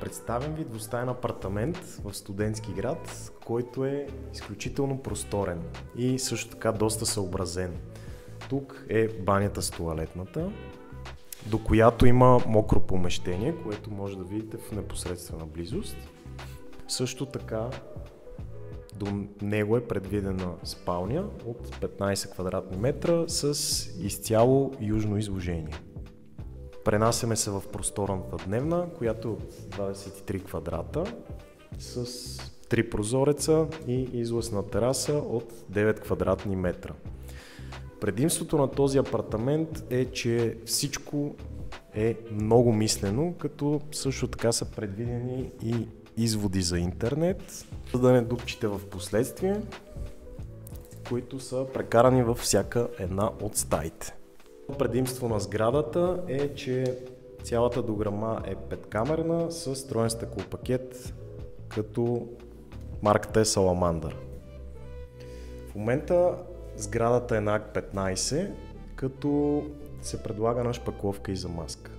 Представям ви двустаен апартамент в студентски град, който е изключително просторен и също така доста съобразен. Тук е банята с тоалетната, до която има мокро помещение, което може да видите в непосредствена близост. Също така до него е предвидена спалня от 15 квадратни метра с изцяло южно изложение. Пренасяме се в просторната дневна, която е от 23 квадрата с 3 прозореца и излъзна тераса от 9 квадратни метра. Предимството на този апартамент е, че всичко е много мислено, като също така са предвидени и изводи за интернет, за да не дупчите в последствие, които са прекарани във всяка една от стаите. Предимство на сградата е, че цялата дограма е 5-камерна с троен стъклопакет, като марката е Саламандър. В момента сградата е на Акт 15, като се предлага на шпакловка и замазка.